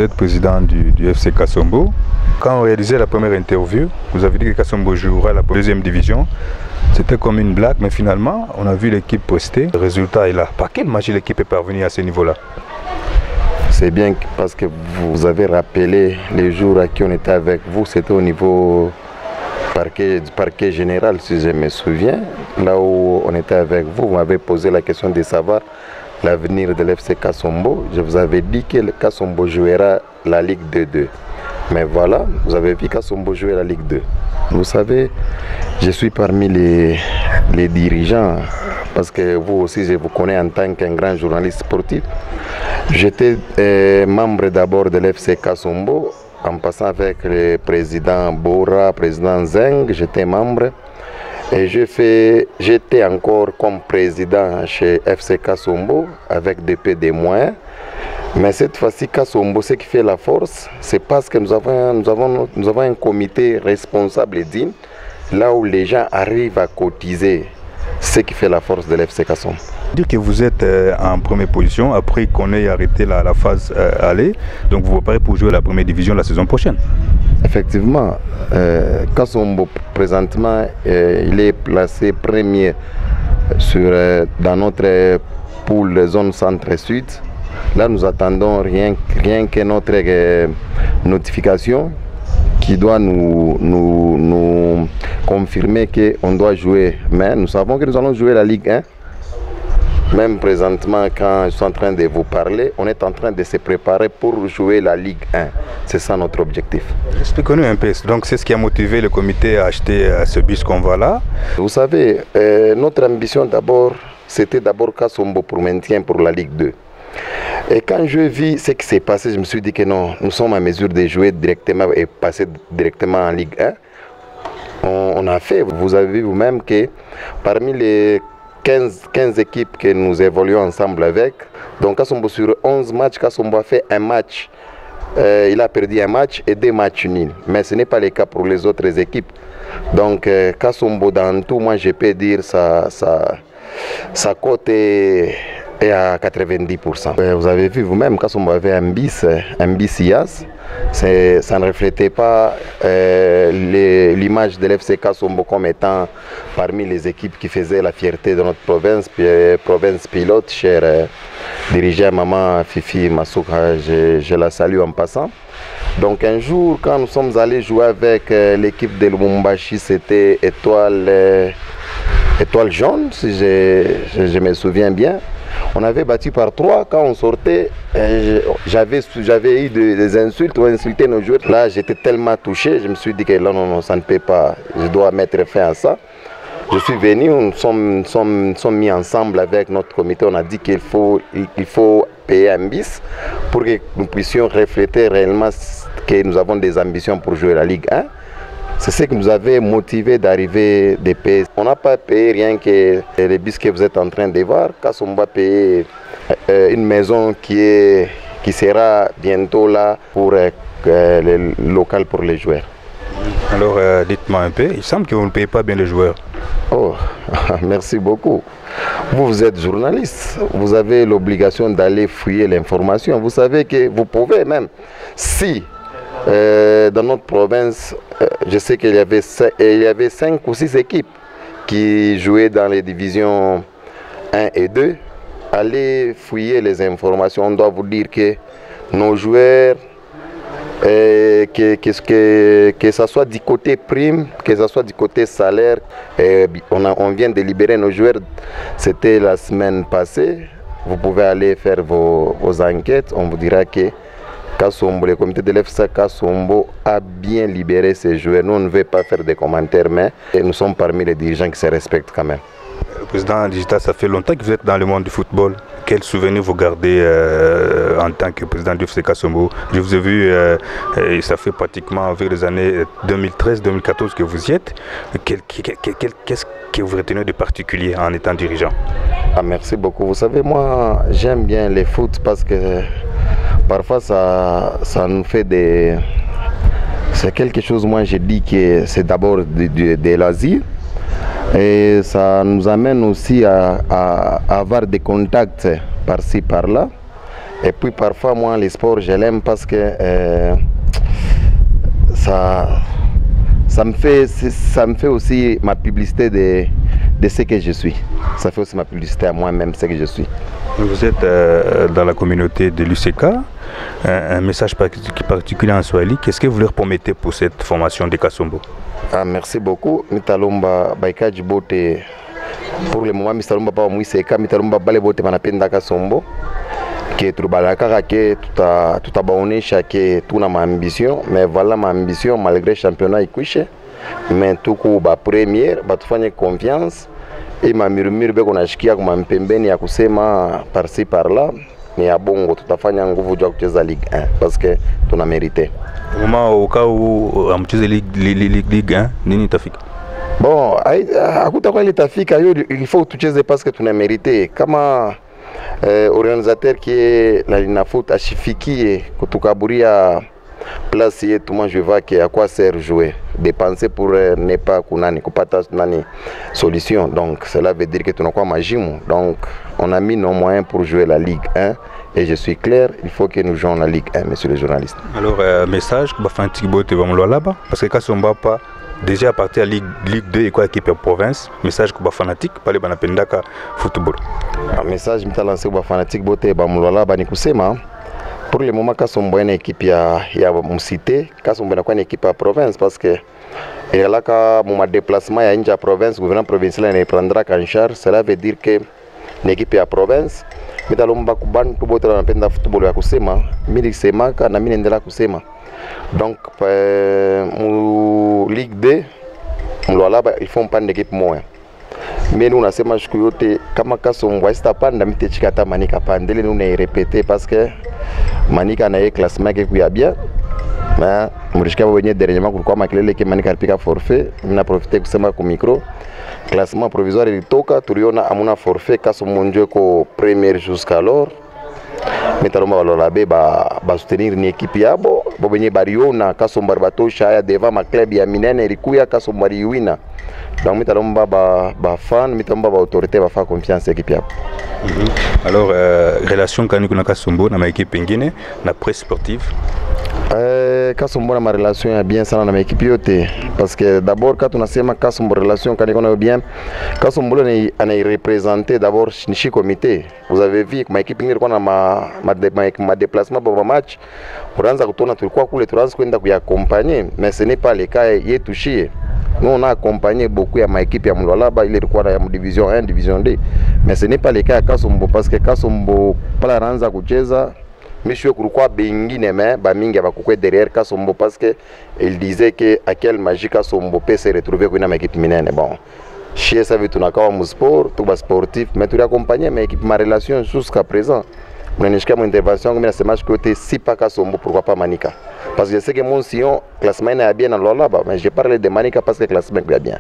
Vous êtes président du FC Kasombo. Quand on réalisait la première interview, vous avez dit que Kasombo jouera la deuxième division. C'était comme une blague, mais finalement, on a vu l'équipe prester. Le résultat est là. Par quelle magie l'équipe est parvenue à ce niveau-là? C'est bien parce que vous avez rappelé les jours à qui on était avec vous. C'était au niveau du parquet général, si je me souviens. Là où on était avec vous, vous m'avez posé la question de savoir l'avenir de l'FC Kasombo. Je vous avais dit que le Kasombo jouera la Ligue 2. Mais voilà, vous avez vu Kasombo jouer la Ligue 2. Vous savez, je suis parmi les dirigeants, parce que vous aussi, je vous connais en tant qu'un grand journaliste sportif. J'étais membre d'abord de l'FC Kasombo, en passant avec le président Bora, président Zeng, j'étais membre. Et j'étais encore comme président chez FC Kasombo, avec des moyens. Mais cette fois-ci, Kasombo, ce qui fait la force, c'est parce que nous avons un comité responsable et digne, là où les gens arrivent à cotiser, ce qui fait la force de l'FC Kasombo. Dire que vous êtes en première position après qu'on ait arrêté la phase aller, donc vous vous préparez pour jouer la première division la saison prochaine. Effectivement, Kasombo présentement, il est placé premier dans notre poule zone centre-sud. Là, nous attendons rien que notre notification qui doit nous confirmer qu'on doit jouer. Mais nous savons que nous allons jouer la Ligue 1. Même présentement, quand je suis en train de vous parler, on est en train de se préparer pour jouer la Ligue 1. C'est ça notre objectif. Expliquez-nous un peu. Donc, c'est ce qui a motivé le comité à acheter ce bus qu'on voit là. Vous savez, notre ambition d'abord, c'était d'abord Kasombo pour maintien pour la Ligue 2. Et quand je vis ce qui s'est passé, je me suis dit que non, nous sommes à mesure de jouer directement et passer directement en Ligue 1. On a fait, vous avez vu vous-même que parmi les 15 équipes que nous évoluons ensemble avec, donc Kasombo sur 11 matchs, Kasombo a fait un match. Il a perdu un match et 2 matchs nuls. Mais ce n'est pas le cas pour les autres équipes. Donc Kasombo dans tout, moi je peux dire sa cote est à 90%. Vous avez vu vous-même, Kasombo avait un bis IAS. Ça ne reflétait pas l'image de l'FC Kasombo comme étant parmi les équipes qui faisaient la fierté de notre province pilote, chère dirigeante maman Fifi Masuka, je la salue en passant. Donc un jour, quand nous sommes allés jouer avec l'équipe de Lumumbashi, c'était Étoile jaune, si je me souviens bien. On avait battu par 3, quand on sortait, j'avais eu des insultes ou insulté nos joueurs. Là, j'étais tellement touché, je me suis dit que là, non, ça ne peut pas, je dois mettre fin à ça. Je suis venu, nous sommes mis ensemble avec notre comité, on a dit qu'il faut payer un bis pour que nous puissions refléter réellement que nous avons des ambitions pour jouer la Ligue 1. C'est ce qui nous avait motivé d'arriver de payer. On n'a pas payé rien que les bis que vous êtes en train de voir. Kasombo va payer une maison qui sera bientôt là pour le local pour les joueurs. Alors dites-moi un peu, il semble que vous ne payez pas bien les joueurs. Oh, merci beaucoup. Vous êtes journaliste, vous avez l'obligation d'aller fouiller l'information. Vous savez que vous pouvez même, si dans notre province, je sais qu'il y avait 5 ou 6 équipes qui jouaient dans les divisions 1 et 2. Allez fouiller les informations. On doit vous dire que nos joueurs, que ce soit du côté prime, que ce soit du côté salaire, on vient de libérer nos joueurs. C'était la semaine passée. Vous pouvez aller faire vos enquêtes. On vous dira que Kasombo, le comité de l'FC Kasombo a bien libéré ses joueurs. Nous, on ne veut pas faire des commentaires, mais nous sommes parmi les dirigeants qui se respectent quand même. Président Digital, ça fait longtemps que vous êtes dans le monde du football. Quels souvenirs vous gardez en tant que président du FC Kasombo? Je vous ai vu, ça fait pratiquement vers les années 2013-2014 que vous y êtes. Qu'est-ce que vous retenez de particulier en étant dirigeant? Merci beaucoup. Vous savez, moi, j'aime bien le foot parce que parfois ça nous fait des... C'est quelque chose, moi je dis que c'est d'abord de l'Asie. Et ça nous amène aussi à avoir des contacts par-ci, par-là. Et puis parfois moi les sports je l'aime parce que ça me fait aussi ma publicité de ce que je suis. Ça fait aussi ma publicité à moi-même, ce que je suis. Vous êtes dans la communauté de l'UCK, un message particulier en Swahili. Qu'est-ce que vous leur promettez pour cette formation de Kasombo? Merci beaucoup. Mitalomba Baikaji Bote. Pour le moment, Mitalomba pas Mouiseka, Mitalomba Bale Bote Manapenda Kasombo. Que tubalaka que tout abonné chaque tout na ma ambition, mais voilà ma ambition malgré championnat ikuishe. Mais tout coup ba première, ba tufanye confiance. Et ma murmure beko nashikia kwa mpembeni ya kusema par-ci par-là ni ya bongo tutafanya nguvu juu kucheza Ligue 1 parce que tuna mérité. Au cas où amcheze Ligue 1 nini tafika? Bon, hakutakuwa ile tafika hiyo, il faut tucheze parce que tuna mérité. Kama organisateur qui est la Linafoot ashifikie kutukaburia place yetu, moi je vois que à quoi sert jouer, dépenser pour ne pas kunani kupata nani solution. Donc cela veut dire que tu n'as pas majimu. Donc on a mis nos moyens pour jouer la Ligue 1 et je suis clair, il faut que nous jouions la Ligue 1, messieurs les journalistes. Alors message que Bafanti Bote va me là-bas parce que quand on va pas déjà à partir de Ligue 2 et quoi équipe de province, message que fanatique parler bana pendaka football. Un message m'ta lancé ba fanatique Bote ba mulala ba ni kusema pour le moment Kasombo est une équipe ya Mcité, Kasombo est une équipe à province parce que et là quand mon déplacement ya inja province, gouvernement provincial ne prendra qu'en charge, cela veut dire que l'équipe à province mitalomba kuban tu Bote na penda football ya kusema, mimi sema kana mimi ndela kusema. Donc mu Ligue 2 mulala il faut pas d'équipe moya. Mais nous nasema siku yote kama Kasombo asitapanda mitechikata Manika pandele nous ne répéter parce que Manika na ye classement ke kuya bien. Mais murishika wenye dernièrement kulikuwa makelele ke Manika alipika forfait, mna profiter kusema ku micro. Classement provisoire ilitoka, tuliona amuna forfait Kasombo njo ko premier jusqu'alors. Mitalomba balolabe ba soutenir ni équipe yabo, bo benye bariona Kasombo batosha ya devant ma club ya minene ilikuya Kasombo riwina. Donc mitalomba ba fan, mitalomba ba autorité ba faire confiance à l'équipe yabo. Alors relation kani kuna Kasombo na ma équipe ingine na presse sportive. Kasombo na ma relation ya bien sana na ma équipe yote parce que d'abord quand on a sema Kasombo relation kani kuna bien Kasombo ana représenter d'abord ni comité. Vous avez vu que ma équipe ingine kuna ma déplacement pour match unaanza kutona tulikuwa kule tuanze kwenda kuaccompagner mais ce n'est pas le cas yetu shie. Nous on a accompagné beaucoup ya ma équipe ya Mulwalaba, il est quoi ya division 1, division 2. Mais ce n'est pas le cas à Kasombo parce que Kasombo pala ranza kucheza monsieur kulikuwa bengine mais ba mingi bakukwe derrière Kasombo parce que il disait que à quel magie Kasombo peut se retrouver kwa ma équipe minene. Bon, chez ça veut tunakawa mu sport, tout ba sportif, mais tu accompagner ma équipe ma relation jusqu'à présent. Mnanishika mon intervention comme c'est match côté si pas Kasombo pourquoi pas Manika. Parce que je sais que mon Sion classement est bien dans Lolaba, mais je parle de Manika parce que classement est bien.